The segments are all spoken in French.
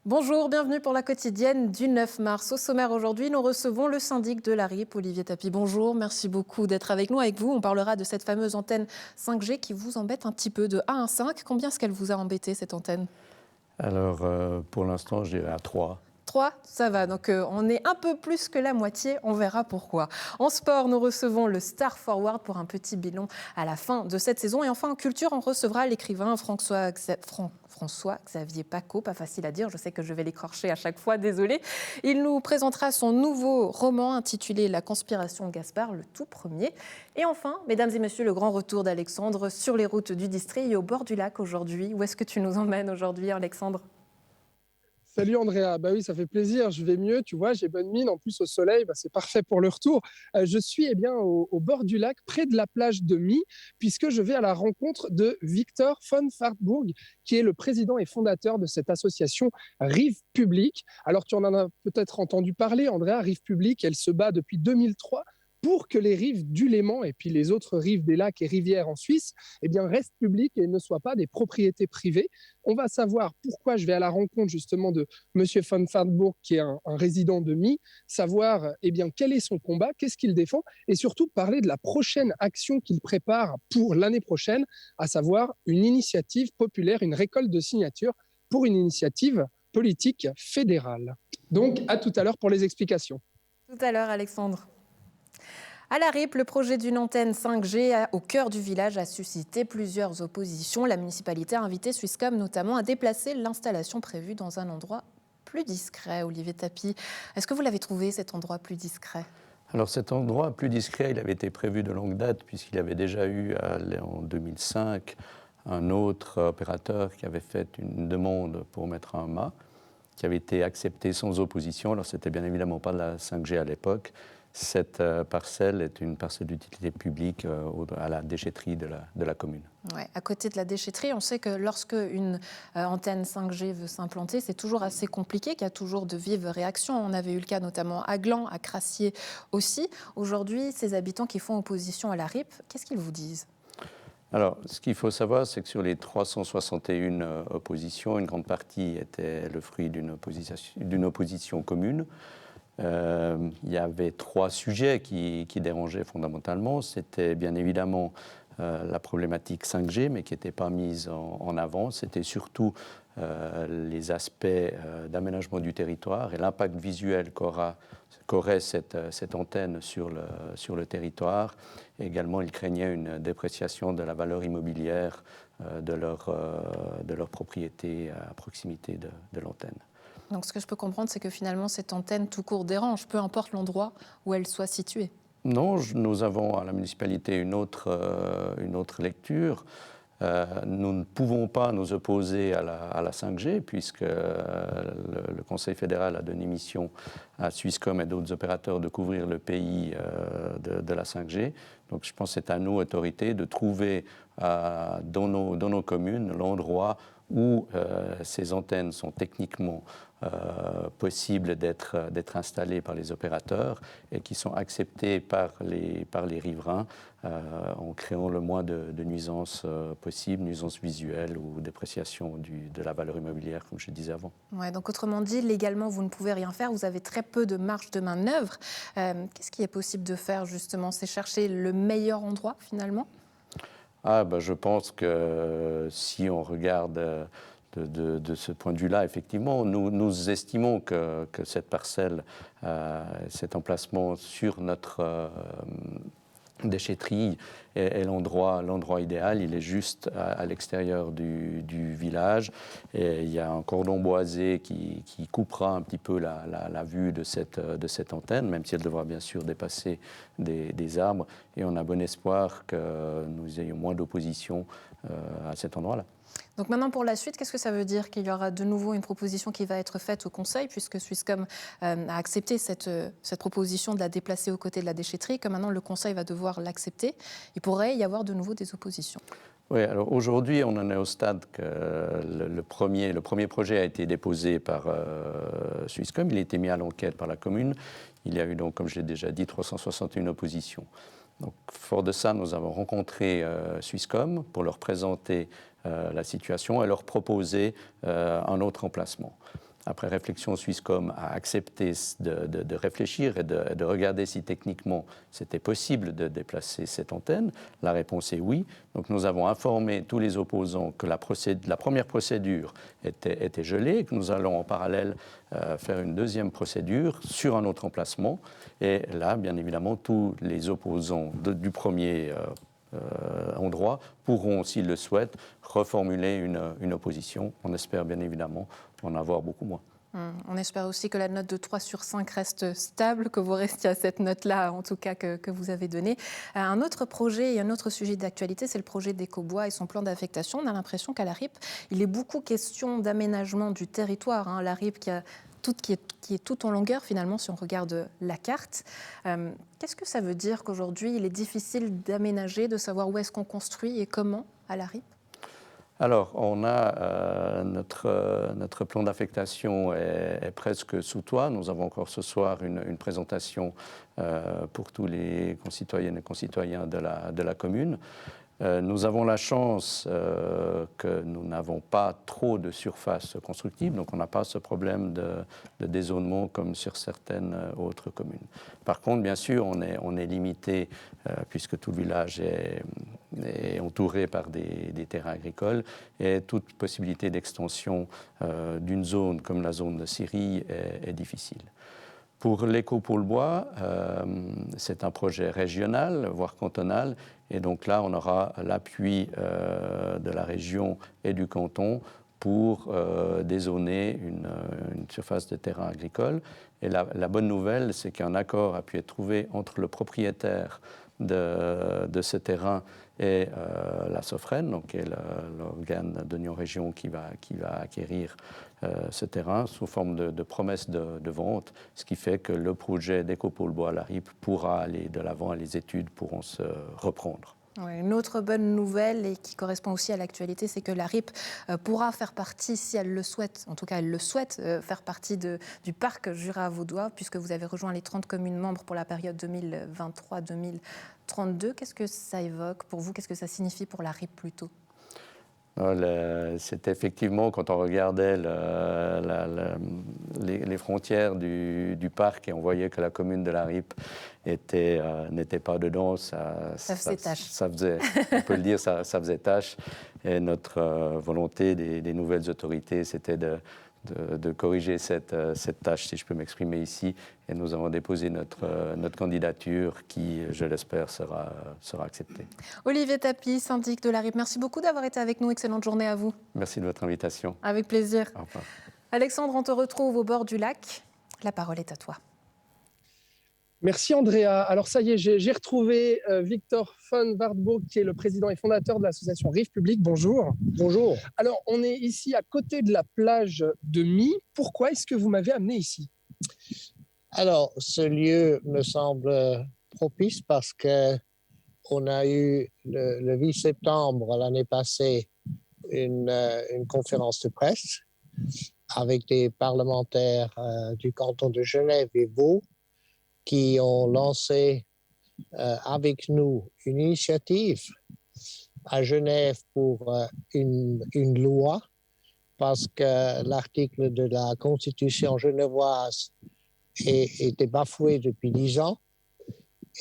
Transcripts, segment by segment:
Bonjour, bienvenue pour la quotidienne du 9 mars. Au sommaire aujourd'hui, nous recevons le syndic de la RIP, Olivier Tapie. Bonjour, merci beaucoup d'être avec nous. Avec vous, on parlera de cette fameuse antenne 5G qui vous embête un petit peu de 1 à 5. Combien est-ce qu'elle vous a embêté, cette antenne? Alors, pour l'instant, je dirais à 3. 3, ça va. Donc, on est un peu plus que la moitié. On verra pourquoi. En sport, nous recevons le Star Forward pour un petit bilan à la fin de cette saison. Et enfin, en culture, on recevra l'écrivain François-Xavier Paco. Pas facile à dire. Je sais que je vais l'écorcher à chaque fois. Désolée. Il nous présentera son nouveau roman intitulé La conspiration de Gaspard, le tout premier. Et enfin, mesdames et messieurs, le grand retour d'Alexandre sur les routes du district et au bord du lac aujourd'hui. Où est-ce que tu nous emmènes aujourd'hui, Alexandre? Salut Andrea, bah oui, ça fait plaisir, je vais mieux, tu vois, j'ai bonne mine, en plus au soleil, bah c'est parfait pour le retour. Je suis bien au bord du lac, près de la plage de My, puisque je vais à la rencontre de Victor von Wartburg, qui est le président et fondateur de cette association Rive Publique. Alors tu en as peut-être entendu parler, Andrea, Rive Publique, elle se bat depuis 2003 pour que les rives du Léman et puis les autres rives des lacs et rivières en Suisse eh bien, restent publiques et ne soient pas des propriétés privées. On va savoir pourquoi je vais à la rencontre justement de M. von Wartburg, qui est un résident de My, savoir eh bien, quel est son combat, qu'est-ce qu'il défend, et surtout parler de la prochaine action qu'il prépare pour l'année prochaine, à savoir une initiative populaire, une récolte de signatures pour une initiative politique fédérale. Donc, à tout à l'heure pour les explications. Tout à l'heure, Alexandre. À la RIP, le projet d'une antenne 5G au cœur du village a suscité plusieurs oppositions. La municipalité a invité Swisscom notamment à déplacer l'installation prévue dans un endroit plus discret. Olivier Tapie, est-ce que vous l'avez trouvé, cet endroit plus discret? Alors cet endroit plus discret, il avait été prévu de longue date puisqu'il y avait déjà eu en 2005 un autre opérateur qui avait fait une demande pour mettre un mât qui avait été accepté sans opposition. Alors c'était bien évidemment pas de la 5G à l'époque. Cette parcelle est une parcelle d'utilité publique à la déchetterie de la commune. Ouais, à côté de la déchetterie, on sait que lorsque une antenne 5G veut s'implanter, c'est toujours assez compliqué, qu'il y a toujours de vives réactions. On avait eu le cas notamment à Gland, à Crassier aussi. Aujourd'hui, ces habitants qui font opposition à la RIP, qu'est-ce qu'ils vous disent? Alors, ce qu'il faut savoir, c'est que sur les 361 oppositions, une grande partie était le fruit d'une opposition commune. Il y avait 3 sujets qui dérangeaient fondamentalement. C'était bien évidemment la problématique 5G, mais qui n'était pas mise en avant. C'était surtout les aspects d'aménagement du territoire et l'impact visuel qu'aurait cette antenne sur le territoire. Et également, ils craignaient une dépréciation de la valeur immobilière de leur propriété à proximité de l'antenne. Donc ce que je peux comprendre, c'est que finalement, cette antenne tout court dérange, peu importe l'endroit où elle soit située. Non, nous avons à la municipalité une autre lecture. Nous ne pouvons pas nous opposer à la 5G puisque le Conseil fédéral a donné mission à Swisscom et d'autres opérateurs de couvrir le pays de la 5G. Donc je pense que c'est à nous, autorités, de trouver dans nos communes l'endroit où ces antennes sont techniquement possibles d'être installées par les opérateurs et qui sont acceptées par les riverains en créant le moins de nuisances possibles, nuisances visuelles ou dépréciation de la valeur immobilière, comme je disais avant. Ouais, donc autrement dit, légalement, vous ne pouvez rien faire, vous avez très peu de marge de manœuvre. Qu'est-ce qui est possible de faire justement? C'est chercher le meilleur endroit finalement? Je pense que si on regarde de ce point de vue-là, effectivement, nous estimons que cette parcelle, cet emplacement sur notre déchetterie est l'endroit idéal. Il est juste à l'extérieur du village et il y a un cordon boisé qui coupera un petit peu la vue de cette antenne, même si elle devra bien sûr dépasser des arbres, et on a bon espoir que nous ayons moins d'opposition à cet endroit-là. Donc maintenant, pour la suite, qu'est-ce que ça veut dire? Qu'il y aura de nouveau une proposition qui va être faite au Conseil, puisque Swisscom a accepté cette proposition de la déplacer aux côtés de la déchetterie, que maintenant le Conseil va devoir l'accepter. Il pourrait y avoir de nouveau des oppositions. Oui, alors aujourd'hui, on en est au stade que le premier projet a été déposé par Swisscom. Il a été mis à l'enquête par la commune. Il y a eu donc, comme je l'ai déjà dit, 361 oppositions. Donc, fort de ça, nous avons rencontré Swisscom pour leur présenter la situation et leur proposer un autre emplacement. après réflexion, Swisscom a accepté de réfléchir et de regarder si techniquement c'était possible de déplacer cette antenne. La réponse est oui. Donc nous avons informé tous les opposants que la première procédure était gelée et que nous allons en parallèle faire une deuxième procédure sur un autre emplacement. Et là, bien évidemment, tous les opposants du premier endroit pourront, s'ils le souhaitent, reformuler une opposition. On espère bien évidemment en avoir beaucoup moins. On espère aussi que la note de 3 sur 5 reste stable, que vous restiez à cette note-là, en tout cas, que vous avez donnée. Un autre projet et un autre sujet d'actualité, c'est le projet d'Ecobois et son plan d'affectation. On a l'impression qu'à la RIP, il est beaucoup question d'aménagement du territoire. La RIP qui est tout en longueur, finalement, si on regarde la carte. Qu'est-ce que ça veut dire qu'aujourd'hui, il est difficile d'aménager, de savoir où est-ce qu'on construit et comment à la RIP ? Alors, on a notre plan d'affectation est presque sous toit. Nous avons encore ce soir une présentation pour tous les concitoyennes et concitoyens de la commune. Nous avons la chance que nous n'avons pas trop de surface constructible, donc on n'a pas ce problème de dézonement comme sur certaines autres communes. Par contre, bien sûr, on est limité, puisque tout le village est entouré par des terrains agricoles, et toute possibilité d'extension d'une zone comme la zone de Syrie est difficile. Pour l'Écopôle Bois, c'est un projet régional, voire cantonal, et donc là, on aura l'appui de la région et du canton pour dézoner une surface de terrain agricole. Et la bonne nouvelle, c'est qu'un accord a pu être trouvé entre le propriétaire de ce terrain et la Sofren, donc qui est l'organe d'Union Région qui va acquérir ce terrain sous forme de promesse de vente, ce qui fait que le projet d'Écopôle Bois à la RIP pourra aller de l'avant et les études pourront se reprendre. Ouais, une autre bonne nouvelle et qui correspond aussi à l'actualité, c'est que la RIP pourra faire partie, si elle le souhaite, en tout cas elle le souhaite, faire partie du parc Jura vaudois, puisque vous avez rejoint les 30 communes membres pour la période 2023-2032. Qu'est-ce que ça évoque pour vous? Qu'est-ce que ça signifie pour la RIP plutôt? C'est effectivement, quand on regardait les frontières du parc et on voyait que la commune de la RIP n'était pas dedans, ça faisait tâche. On peut le dire, ça faisait tâche. Et notre volonté des nouvelles autorités, c'était de corriger cette tâche, si je peux m'exprimer ici. Et nous avons déposé notre candidature qui, je l'espère, sera acceptée. Olivier Tapie, syndic de la RIP, merci beaucoup d'avoir été avec nous. Excellente journée à vous. Merci de votre invitation. Avec plaisir. Au revoir. Alexandre, on te retrouve au bord du lac. La parole est à toi. Merci Andrea. Alors ça y est, j'ai retrouvé Victor von Wartburg, qui est le président et fondateur de l'association Rive Publique. Bonjour. Bonjour. Alors on est ici à côté de la plage de My. Pourquoi est-ce que vous m'avez amené ici? Alors ce lieu me semble propice parce qu'on a eu le 8 septembre l'année passée une conférence de presse avec des parlementaires du canton de Genève et Vaud qui ont lancé avec nous une initiative à Genève pour une loi parce que l'article de la Constitution genevoise était bafoué depuis 10 ans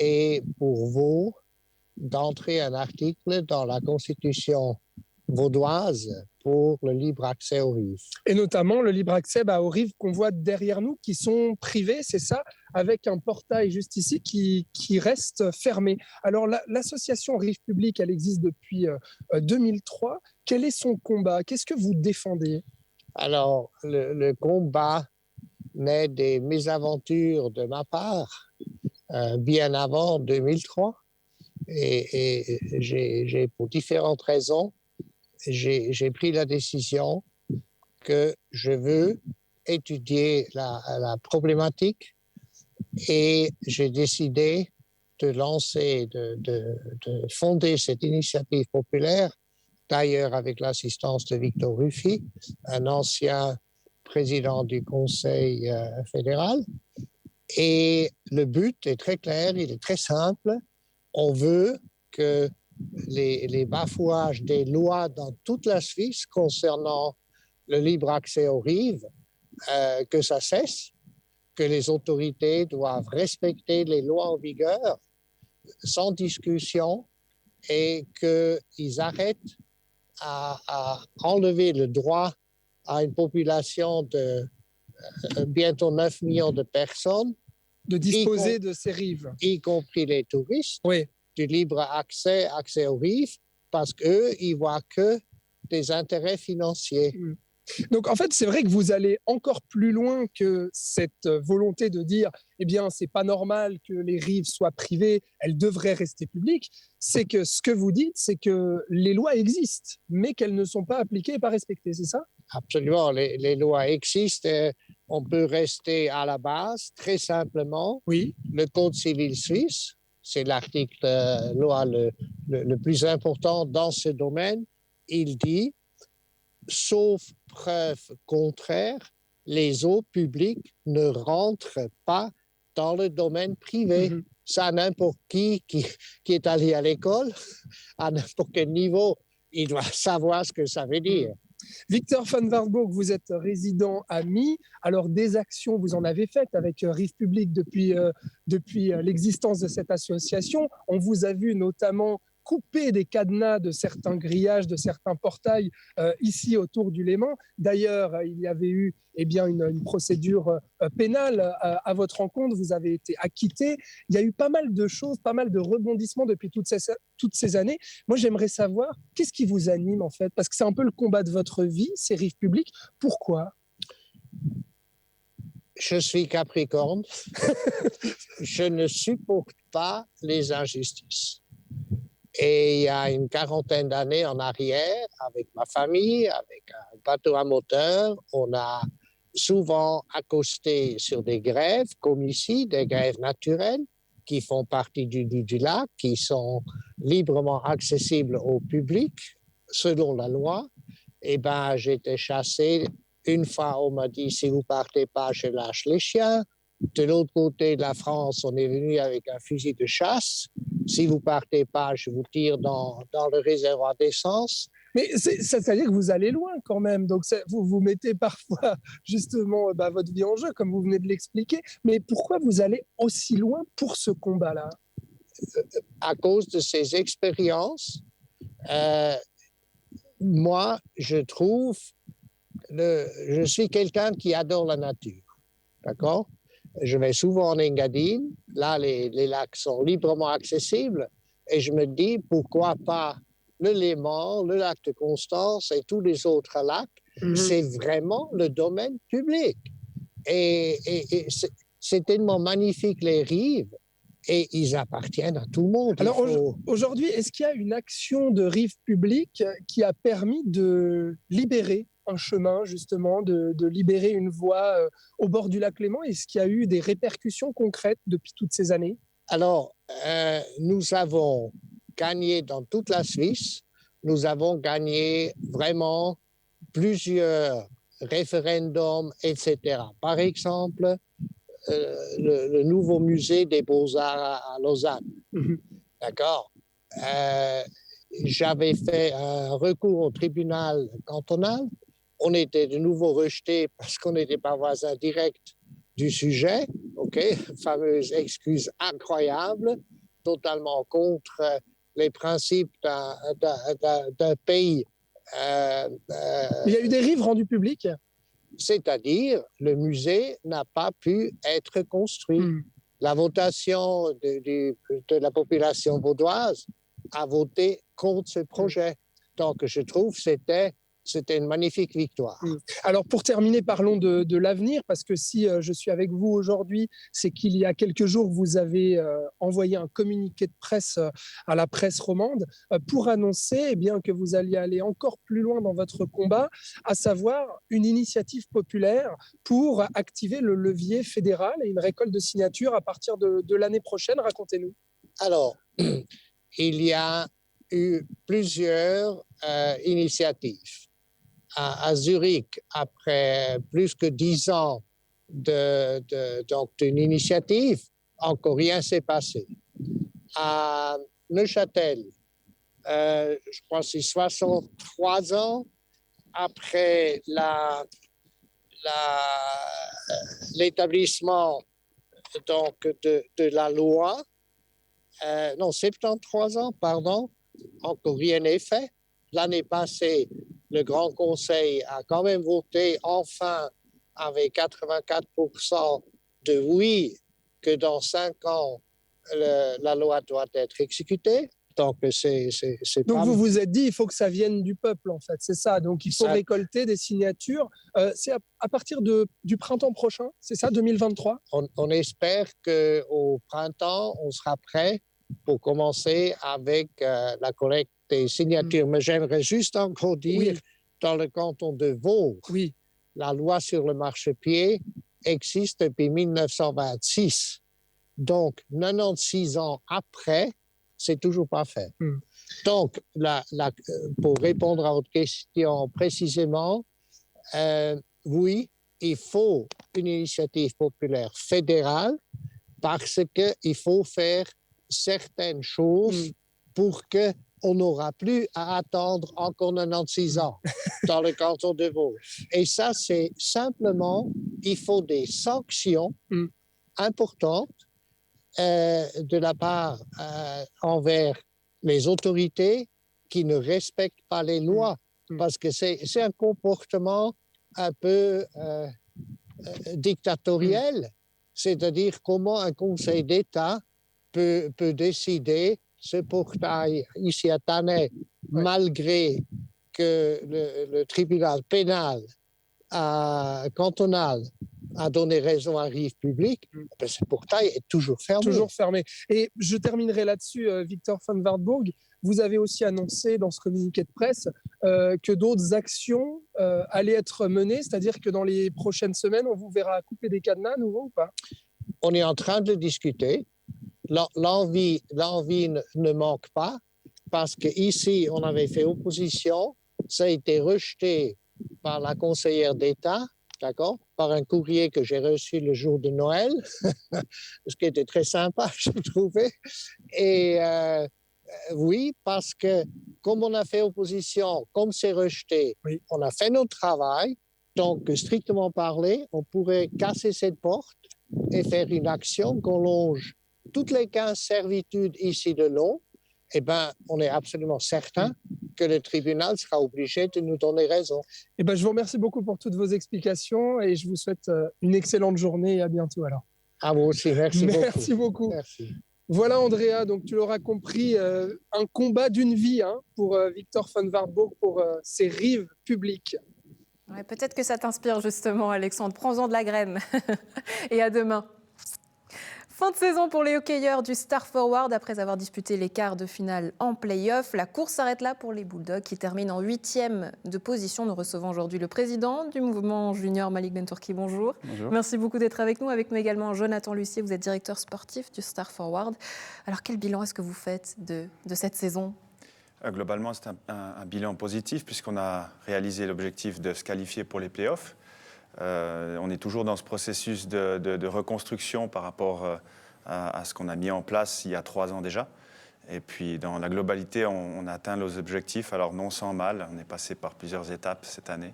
et pour Vaud d'entrer un article dans la Constitution vaudoise pour le libre accès aux rives. Et notamment le libre accès aux rives qu'on voit derrière nous, qui sont privées, c'est ça, avec un portail juste ici qui reste fermé. Alors l'association Rive Publique, elle existe depuis 2003. Quel est son combat? Qu'est-ce que vous défendez? Alors le combat naît des mésaventures de ma part bien avant 2003 et j'ai pour différentes raisons j'ai pris la décision que je veux étudier la problématique et j'ai décidé de lancer, de fonder cette initiative populaire, d'ailleurs avec l'assistance de Victor Ruffy, un ancien président du Conseil fédéral. Et le but est très clair, il est très simple. On veut que les bafouages des lois dans toute la Suisse concernant le libre accès aux rives que ça cesse, que les autorités doivent respecter les lois en vigueur sans discussion et qu'ils arrêtent à enlever le droit à une population de bientôt 9 millions de personnes, de disposer de ces rives. Y compris les touristes, oui. Du libre accès aux rives, parce qu'eux, ils voient que des intérêts financiers. Donc, en fait, c'est vrai que vous allez encore plus loin que cette volonté de dire « eh bien, c'est pas normal que les rives soient privées, elles devraient rester publiques ». C'est que ce que vous dites, c'est que les lois existent, mais qu'elles ne sont pas appliquées et pas respectées, c'est ça? Absolument, les lois existent. On peut rester à la base, très simplement. Oui. Le Code civil suisse, c'est l'article loi le plus important dans ce domaine. Il dit, sauf preuve contraire, les eaux publiques ne rentrent pas dans le domaine privé. Mm-hmm. Ça, n'importe qui est allé à l'école, à n'importe quel niveau, il doit savoir ce que ça veut dire. Victor van Wartburg, vous êtes résident à My. Alors, des actions, vous en avez faites avec Rives Publiques depuis l'existence de cette association. On vous a vu notamment couper des cadenas de certains grillages, de certains portails ici autour du Léman. D'ailleurs, il y avait eu une procédure pénale à votre encontre. Vous avez été acquitté. Il y a eu pas mal de choses, pas mal de rebondissements depuis toutes ces années. Moi, j'aimerais savoir, qu'est-ce qui vous anime en fait? Parce que c'est un peu le combat de votre vie, ces Rives Publiques. Pourquoi? Je suis Capricorne. Je ne supporte pas les injustices. Et il y a une quarantaine d'années en arrière, avec ma famille, avec un bateau à moteur, on a souvent accosté sur des grèves, comme ici, des grèves naturelles, qui font partie du lac, qui sont librement accessibles au public, selon la loi. Eh bien, j'ai été chassé. Une fois, on m'a dit, si vous ne partez pas, je lâche les chiens. De l'autre côté de la France, on est venu avec un fusil de chasse. Si vous ne partez pas, je vous tire dans le réservoir d'essence. Mais c'est-à-dire que vous allez loin quand même. Donc, vous mettez parfois justement votre vie en jeu, comme vous venez de l'expliquer. Mais pourquoi vous allez aussi loin pour ce combat-là? À cause de ces expériences, moi, je trouve, je suis quelqu'un qui adore la nature. D'accord? Je vais souvent en Engadine. Là, les lacs sont librement accessibles. Et je me dis, pourquoi pas le Léman, le lac de Constance et tous les autres lacs, c'est vraiment le domaine public. Et c'est tellement magnifique, les rives, et ils appartiennent à tout le monde. Alors aujourd'hui, est-ce qu'il y a une action de rives publiques qui a permis de libérer un chemin, justement, de libérer une voie au bord du lac Léman? Est-ce qu'il y a eu des répercussions concrètes depuis toutes ces années? Alors, nous avons gagné dans toute la Suisse. Nous avons gagné vraiment plusieurs référendums, etc. Par exemple, le nouveau musée des Beaux-Arts à Lausanne. D'accord? J'avais fait un recours au tribunal cantonal. On était de nouveau rejeté parce qu'on n'était pas voisin direct du sujet. OK? Fameuse excuse incroyable, totalement contre les principes d'un pays. Il y a eu des rives rendues publiques? C'est-à-dire, le musée n'a pas pu être construit. La votation de la population vaudoise a voté contre ce projet. Donc, je trouve que c'était une magnifique victoire. Alors, pour terminer, parlons de l'avenir, parce que si je suis avec vous aujourd'hui, c'est qu'il y a quelques jours, vous avez envoyé un communiqué de presse à la presse romande pour annoncer que vous alliez aller encore plus loin dans votre combat, à savoir une initiative populaire pour activer le levier fédéral et une récolte de signatures à partir de l'année prochaine. Racontez-nous. Alors, il y a eu plusieurs initiatives. À Zurich, après plus que 10 ans d'une initiative, encore rien s'est passé. À Neuchâtel, je pense que c'est 63 ans après l'établissement donc de la loi, non, 73 ans, pardon, encore rien n'est fait. L'année passée, le Grand Conseil a quand même voté enfin avec 84% de oui que dans 5 ans, la loi doit être exécutée. Donc, Donc pas... vous vous êtes dit, il faut que ça vienne du peuple, en fait, c'est ça. Donc il faut récolter des signatures. C'est à partir du printemps prochain, c'est ça, 2023 ? On espère qu'au printemps, on sera prêt pour commencer avec la collecte des signatures. Mais j'aimerais juste encore dire, dans le canton de Vaud, la loi sur le marchepied existe depuis 1926. Donc, 96 ans après, c'est toujours pas fait. Donc, pour répondre à votre question précisément, oui, il faut une initiative populaire fédérale parce qu'il faut faire certaines choses pour qu'on n'aura plus à attendre encore 96 ans dans le canton de Vaud. Et ça, c'est simplement, il faut des sanctions importantes de la part envers les autorités qui ne respectent pas les lois, parce que c'est un comportement un peu dictatorial, c'est-à-dire comment un conseil d'État peut décider ce portail ici à Tannay, malgré que le tribunal pénal cantonal a donné raison à Rive Publique, ce portail est toujours fermé. Toujours fermé. Et je terminerai là-dessus, Victor van Wartburg. Vous avez aussi annoncé dans ce communiqué de presse que d'autres actions allaient être menées, c'est-à-dire que dans les prochaines semaines, on vous verra couper des cadenas à nouveau ou pas ? On est en train de discuter. L'envie ne manque pas parce qu'ici, on avait fait opposition. Ça a été rejeté par la conseillère d'État, d'accord, par un courrier que j'ai reçu le jour de Noël, ce qui était très sympa, je trouvais. Et oui, parce que comme on a fait opposition, comme c'est rejeté, on a fait notre travail. Donc, strictement parlé, on pourrait casser cette porte et faire une action qu'on longe toutes les 15 servitudes ici de long. Eh bien, on est absolument certain que le tribunal sera obligé de nous donner raison. Eh ben, je vous remercie beaucoup pour toutes vos explications et je vous souhaite une excellente journée et à bientôt alors. À vous aussi, merci beaucoup. Merci. Voilà Andrea, donc tu l'auras compris, un combat d'une vie pour Victor van Wartburg, pour ses rives publiques. Ouais, peut-être que ça t'inspire justement Alexandre, prends-en de la graine et à demain. Fin de saison pour les hockeyeurs du Star Forward. Après avoir disputé les quarts de finale en play-off, la course s'arrête là pour les Bulldogs qui terminent en 8e de position. Nous recevons aujourd'hui le président du mouvement junior, Malik Bentourki. Bonjour. Bonjour. Merci beaucoup d'être avec nous. Avec nous également Jonathan Lucier, vous êtes directeur sportif du Star Forward. Alors quel bilan est-ce que vous faites de cette saison ? Globalement, c'est un bilan positif puisqu'on a réalisé l'objectif de se qualifier pour les play-offs. On est toujours dans ce processus de reconstruction par rapport à ce qu'on a mis en place il y a 3 ans déjà. Et puis, dans la globalité, on a atteint nos objectifs, alors non sans mal. On est passé par plusieurs étapes cette année.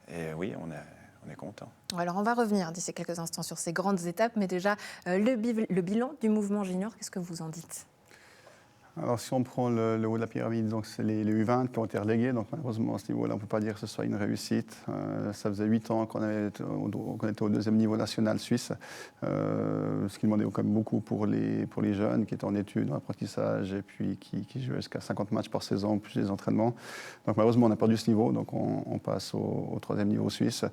Et oui, on est content. Alors, on va revenir d'ici quelques instants sur ces grandes étapes. Mais déjà, le bilan du mouvement junior, qu'est-ce que vous en dites ? Alors, si on prend le haut de la pyramide, donc c'est les U20 qui ont été relégués. Donc, malheureusement, à ce niveau-là, on ne peut pas dire que ce soit une réussite. Ça faisait 8 ans qu'on était au 2e niveau national suisse, ce qui demandait quand même beaucoup pour les jeunes qui étaient en études, en apprentissage, et puis qui jouaient jusqu'à 50 matchs par saison, plus les entraînements. Donc, malheureusement, on a perdu ce niveau. Donc, on passe au 3e niveau suisse.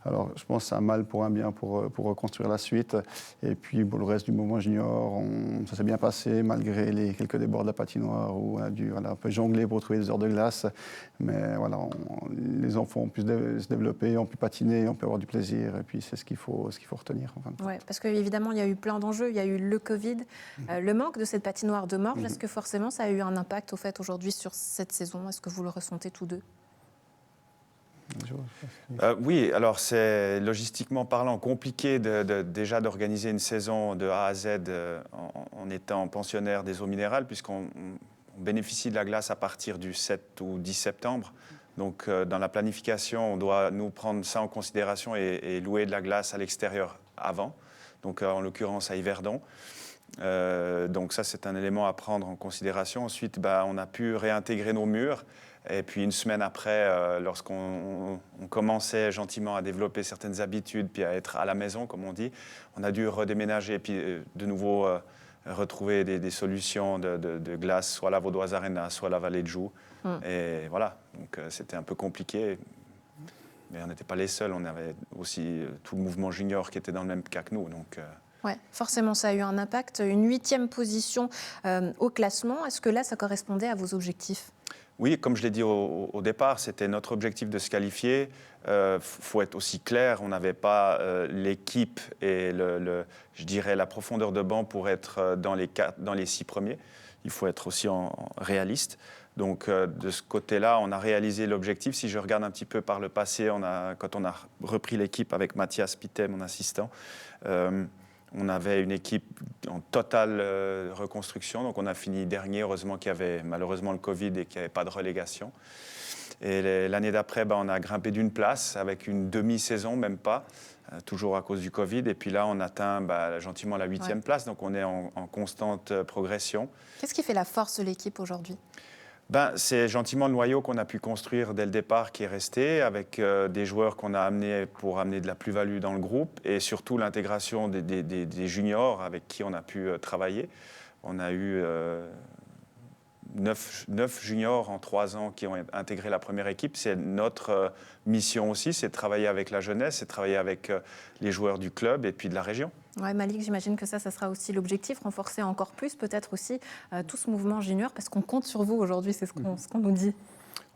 Alors, je pense que c'est un mal pour un bien pour reconstruire la suite. Et puis, pour le reste du mouvement junior, ça s'est bien passé, malgré les quelques débords de la patinoire où on a dû un peu jongler pour trouver des heures de glace. Mais voilà, les enfants ont pu se développer, ont pu patiner, ont pu avoir du plaisir. Et puis c'est ce qu'il faut retenir. Oui, parce qu'évidemment, il y a eu plein d'enjeux. Il y a eu le Covid, le manque de cette patinoire de Morges. Est-ce que forcément ça a eu un impact au fait aujourd'hui sur cette saison ? Est-ce que vous le ressentez tous deux ? Oui, alors c'est logistiquement parlant compliqué déjà d'organiser une saison de A à Z en étant pensionnaire des eaux minérales, puisqu'on bénéficie de la glace à partir du 7 ou 10 septembre. Donc, dans la planification, on doit nous prendre ça en considération et louer de la glace à l'extérieur avant. Donc, en l'occurrence, à Yverdon. Donc, ça, c'est un élément à prendre en considération. Ensuite, on a pu réintégrer nos murs. Et puis, une semaine après, lorsqu'on commençait gentiment à développer certaines habitudes, puis à être à la maison, comme on dit, on a dû redéménager et puis de nouveau retrouver des solutions de glace, soit la Vaudoise Arena, soit la Vallée de Joux. Et voilà, donc c'était un peu compliqué, mais on n'était pas les seuls. On avait aussi tout le mouvement junior qui était dans le même cas que nous. Donc, ouais, forcément, ça a eu un impact. Une 8e position au classement. Est-ce que là, ça correspondait à vos objectifs ? Oui, comme je l'ai dit au départ, c'était notre objectif de se qualifier. Faut être aussi clair, on n'avait pas l'équipe et je dirais la profondeur de banc pour être dans les 6 premiers. Il faut être aussi réaliste. Donc, de ce côté-là, on a réalisé l'objectif. Si je regarde un petit peu par le passé, quand on a repris l'équipe avec Mathias Pittet, mon assistant, on avait une équipe en totale reconstruction. Donc, on a fini dernier. Heureusement qu'il y avait malheureusement le Covid et qu'il n'y avait pas de relégation. Et l'année d'après, on a grimpé d'une place avec une demi-saison, même pas, toujours à cause du Covid. Et puis là, on atteint gentiment la 8e place. Donc, on est en constante progression. Qu'est-ce qui fait la force de l'équipe aujourd'hui ? C'est gentiment le noyau qu'on a pu construire dès le départ qui est resté, avec des joueurs qu'on a amenés pour amener de la plus-value dans le groupe et surtout l'intégration des juniors avec qui on a pu travailler. On a eu 9 juniors en 3 ans qui ont intégré la première équipe. C'est notre mission aussi, c'est de travailler avec la jeunesse, c'est de travailler avec les joueurs du club et puis de la région. Ouais, Malik, j'imagine que ça sera aussi l'objectif, renforcer encore plus peut-être aussi tout ce mouvement junior, parce qu'on compte sur vous aujourd'hui, c'est ce qu'on nous dit.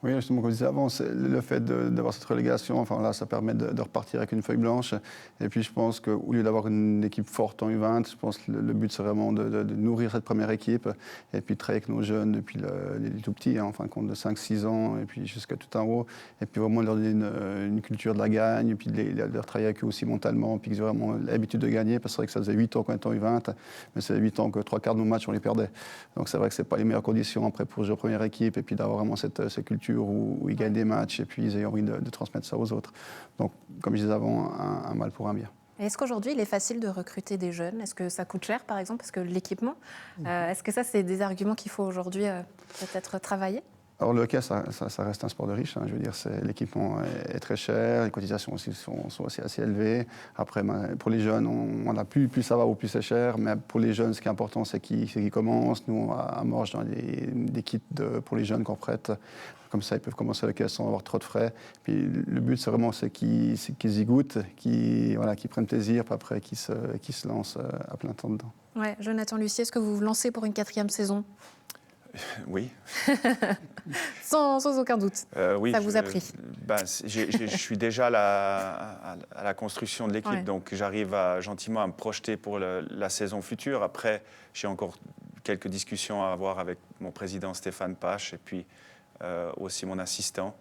Oui, justement, comme je disais avant, le fait d'avoir cette relégation, enfin là, ça permet de repartir avec une feuille blanche. Et puis, je pense qu'au lieu d'avoir une équipe forte en U20, je pense que le but, c'est vraiment de nourrir cette première équipe et puis de travailler avec nos jeunes depuis les tout petits, en fin de compte, de 5-6 ans et puis jusqu'à tout en haut. Et puis, vraiment leur donner une culture de la gagne et puis de leur travailler avec eux aussi mentalement, puis qu'ils aient vraiment l'habitude de gagner. Parce que c'est vrai que ça faisait 8 ans qu'on était en U20, mais c'est 8 ans que 3/4 de nos matchs, on les perdait. Donc, c'est vrai que ce n'est pas les meilleures conditions après pour jouer en première équipe et puis d'avoir vraiment cette culture où ils gagnent des matchs et puis ils ont envie de transmettre ça aux autres. Donc, comme je disais avant, un mal pour un bien. Est-ce qu'aujourd'hui, il est facile de recruter des jeunes ? Est-ce que ça coûte cher, par exemple, parce que l'équipement, est-ce que ça, c'est des arguments qu'il faut aujourd'hui peut-être travailler ? Alors, le hockey, ça reste un sport de riche. Je veux dire, l'équipement est très cher, les cotisations aussi sont aussi assez élevées. Après, pour les jeunes, on a plus ça va ou plus c'est cher. Mais pour les jeunes, ce qui est important, c'est qu'ils commencent. Nous, à Morges, dans des kits pour les jeunes qu'on prête. Comme ça, ils peuvent commencer le hockey sans avoir trop de frais. Puis, le but, c'est vraiment qu'ils y goûtent, qu'ils prennent plaisir, puis après, qu'ils se lancent à plein temps dedans. Ouais, Jonathan Lussier, est-ce que vous vous lancez pour une 4e saison ? Oui. sans aucun doute. Oui, ça vous a pris. Je suis déjà à la construction de l'équipe, donc j'arrive gentiment à me projeter pour la saison future. Après, j'ai encore quelques discussions à avoir avec mon président Stéphane Pache et puis aussi mon assistant,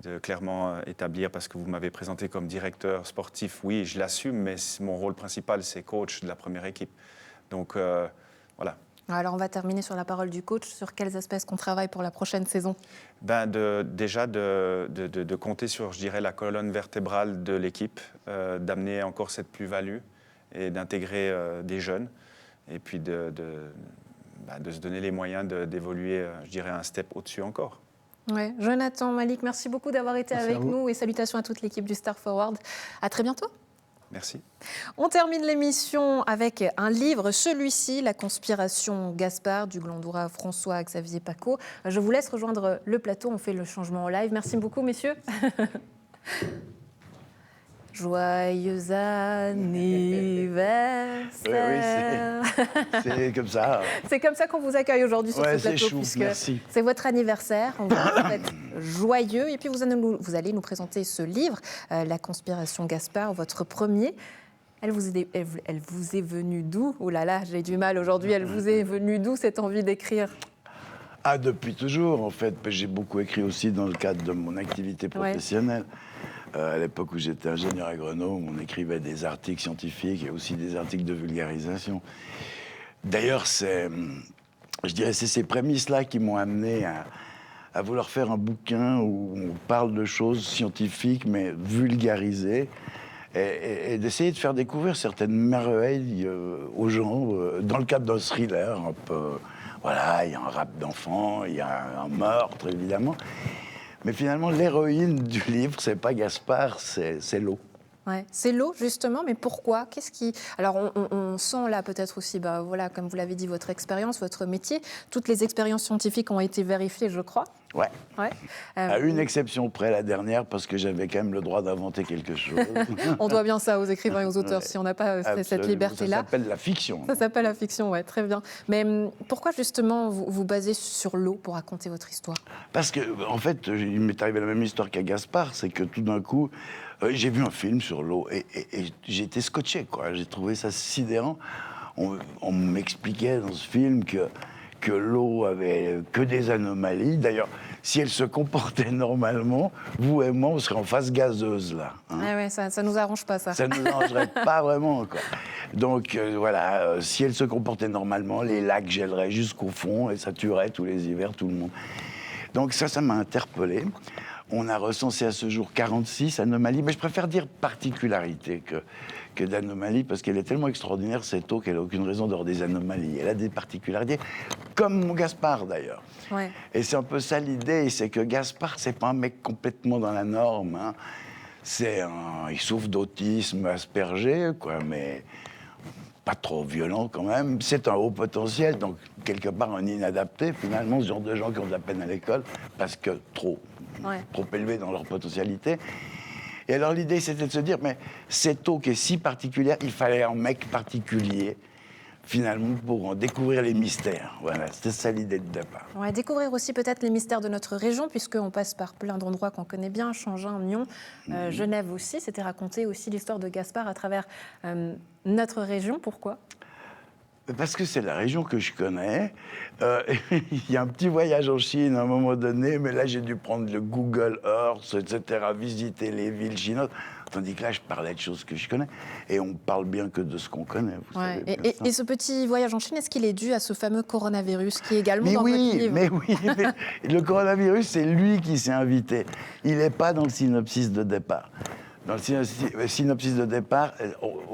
de clairement établir, parce que vous m'avez présenté comme directeur sportif. Oui, je l'assume, mais mon rôle principal, c'est coach de la première équipe. Donc, voilà. Alors, on va terminer sur la parole du coach. Sur quels aspects est-ce qu'on travaille pour la prochaine saison ? Déjà de compter sur, je dirais, la colonne vertébrale de l'équipe, d'amener encore cette plus-value et d'intégrer des jeunes, et puis de se donner les moyens d'évoluer, je dirais, un step au-dessus encore. Ouais. Jonathan, Malik, merci beaucoup d'avoir été avec nous et salutations à toute l'équipe du Star Forward. À très bientôt. Merci. On termine l'émission avec un livre, celui-ci, La conspiration Gaspard, du Glandoura François-Xavier Paco. Je vous laisse rejoindre le plateau, on fait le changement en live. Merci beaucoup, messieurs. Joyeux anniversaire. Oui, c'est comme ça. C'est comme ça qu'on vous accueille aujourd'hui sur ce plateau, chou, puisque merci. c'est votre anniversaire. On vous souhaite joyeux. Et puis vous allez nous présenter ce livre, La conspiration Gaspard, votre premier. Elle vous est venue d'où ? Oh là là, j'ai du mal aujourd'hui. Elle vous est venue d'où cette envie d'écrire ? Ah, depuis toujours, en fait. J'ai beaucoup écrit aussi dans le cadre de mon activité professionnelle. À l'époque où j'étais ingénieur agronome, on écrivait des articles scientifiques et aussi des articles de vulgarisation. D'ailleurs, je dirais c'est ces prémices-là qui m'ont amené à vouloir faire un bouquin où on parle de choses scientifiques, mais vulgarisées, et d'essayer de faire découvrir certaines merveilles aux gens, dans le cadre d'un thriller un peu... Voilà, il y a un rap d'enfant, il y a un meurtre, évidemment. Mais finalement, l'héroïne du livre, c'est pas Gaspard, c'est l'eau. Ouais, c'est l'eau, justement, mais pourquoi? Qu'est-ce qui... Alors, on sent là peut-être aussi, voilà, comme vous l'avez dit, votre expérience, votre métier. Toutes les expériences scientifiques ont été vérifiées, je crois. Ouais. Ouais. À une exception près, la dernière, parce que j'avais quand même le droit d'inventer quelque chose. On doit bien ça aux écrivains et aux auteurs, si on n'a pas cette liberté-là. Ça s'appelle la fiction. Ça s'appelle la fiction, ouais, très bien. Mais pourquoi, justement, vous basez sur l'eau pour raconter votre histoire? Parce que, en fait, il m'est arrivé la même histoire qu'à Gaspard, c'est que tout d'un coup, j'ai vu un film sur l'eau et j'ai été scotché, quoi. J'ai trouvé ça sidérant. On m'expliquait dans ce film que l'eau avait que des anomalies. D'ailleurs, si elle se comportait normalement, vous et moi, on serait en phase gazeuse, là. Hein. Ah ouais, ça nous arrange pas, ça. Ça ne nous arrangerait pas vraiment, quoi. Donc, voilà, si elle se comportait normalement, les lacs gèleraient jusqu'au fond et ça tuerait tous les hivers tout le monde. Donc ça m'a interpellé. On a recensé à ce jour 46 anomalies, mais je préfère dire particularités que d'anomalies, parce qu'elle est tellement extraordinaire, cette eau, qu'elle n'a aucune raison d'avoir des anomalies. Elle a des particularités, comme mon Gaspard, d'ailleurs. Ouais. Et c'est un peu ça l'idée, c'est que Gaspard, c'est pas un mec complètement dans la norme. Hein. Il souffre d'autisme Asperger, quoi, mais pas trop violent quand même. C'est un haut potentiel, donc quelque part un inadapté, finalement, ce genre de gens qui ont de la peine à l'école, parce que trop élevés dans leur potentialité. Et alors l'idée, c'était de se dire, mais cette eau qui est si particulière, il fallait un mec particulier, finalement, pour en découvrir les mystères. Voilà, c'était ça l'idée de départ. On va découvrir aussi peut-être les mystères de notre région, puisqu'on passe par plein d'endroits qu'on connaît bien, Changin, Nyon, Genève aussi. C'était raconter aussi l'histoire de Gaspard à travers notre région. Pourquoi ? Parce que c'est la région que je connais. Il y a un petit voyage en Chine à un moment donné, mais là, j'ai dû prendre le Google Earth, etc., visiter les villes chinoises. Tandis que là, je parlais de choses que je connais. Et on parle bien que de ce qu'on connaît. Vous savez, et ce petit voyage en Chine, est-ce qu'il est dû à ce fameux coronavirus qui est également dans votre livre ? Mais le coronavirus, c'est lui qui s'est invité. Il n'est pas dans le synopsis de départ. Dans le synopsis de départ,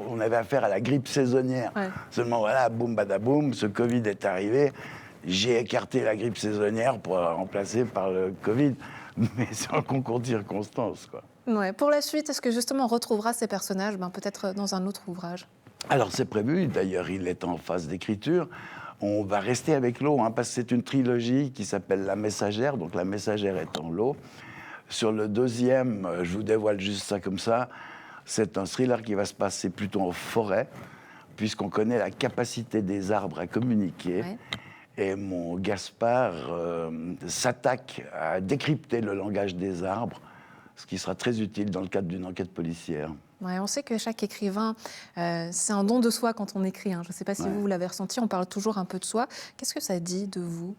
on avait affaire à la grippe saisonnière. Ouais. Seulement, voilà, boum, badaboum, ce Covid est arrivé. J'ai écarté la grippe saisonnière pour la remplacer par le Covid. Mais c'est un concours de circonstances, quoi. Ouais. Pour la suite, est-ce que justement on retrouvera ces personnages, peut-être dans un autre ouvrage ? Alors, c'est prévu. D'ailleurs, il est en phase d'écriture. On va rester avec l'eau, parce que c'est une trilogie qui s'appelle La Messagère. Donc, La Messagère est en l'eau. Sur le deuxième, je vous dévoile juste ça comme ça, c'est un thriller qui va se passer plutôt en forêt, puisqu'on connaît la capacité des arbres à communiquer. Ouais. Et mon Gaspard s'attaque à décrypter le langage des arbres, ce qui sera très utile dans le cadre d'une enquête policière. Ouais, on sait que chaque écrivain, c'est un don de soi quand on écrit. Je ne sais pas si vous l'avez ressenti, on parle toujours un peu de soi. Qu'est-ce que ça dit de vous ?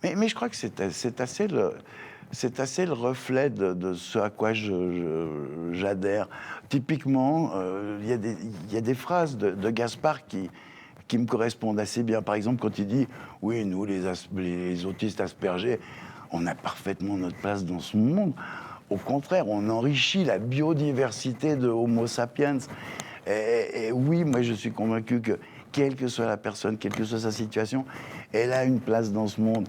Mais je crois que c'est assez le reflet de ce à quoi j'adhère. Typiquement, il y a des phrases de Gaspard qui me correspondent assez bien. Par exemple, quand il dit « Oui, nous, les autistes Asperger, on a parfaitement notre place dans ce monde. Au contraire, on enrichit la biodiversité de Homo sapiens. » Et oui, moi, je suis convaincu que quelle que soit la personne, quelle que soit sa situation, elle a une place dans ce monde.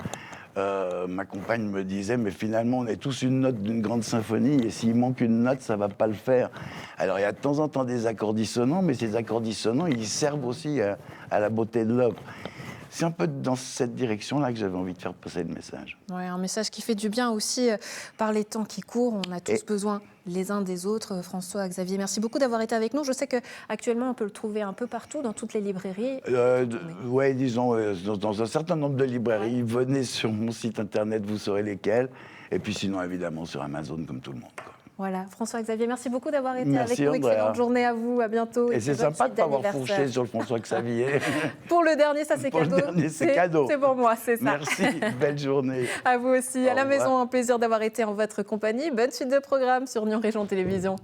Ma compagne me disait, mais finalement, on est tous une note d'une grande symphonie, et s'il manque une note, ça ne va pas le faire. Alors, il y a de temps en temps des accords dissonants, mais ces accords dissonants, ils servent aussi à la beauté de l'œuvre. C'est un peu dans cette direction-là que j'avais envie de faire passer le message. Oui, un message qui fait du bien aussi par les temps qui courent. On a tous besoin les uns des autres. François Xavier, merci beaucoup d'avoir été avec nous. Je sais qu'actuellement, on peut le trouver un peu partout, dans toutes les librairies. Oui, disons, dans un certain nombre de librairies. Venez sur mon site internet, vous saurez lesquelles. Et puis sinon, évidemment, sur Amazon, comme tout le monde, quoi. Voilà, François Xavier, merci beaucoup d'avoir été avec nous. Excellente journée à vous, à bientôt. Et c'est sympa de ne pas avoir fourché sur le François Xavier. Pour le dernier, ça c'est cadeau. Pour le dernier, c'est cadeau. C'est pour moi, c'est ça. Merci, belle journée. À vous aussi. À la maison, un plaisir d'avoir été en votre compagnie. Bonne suite de programme sur Nyon Région Télévision.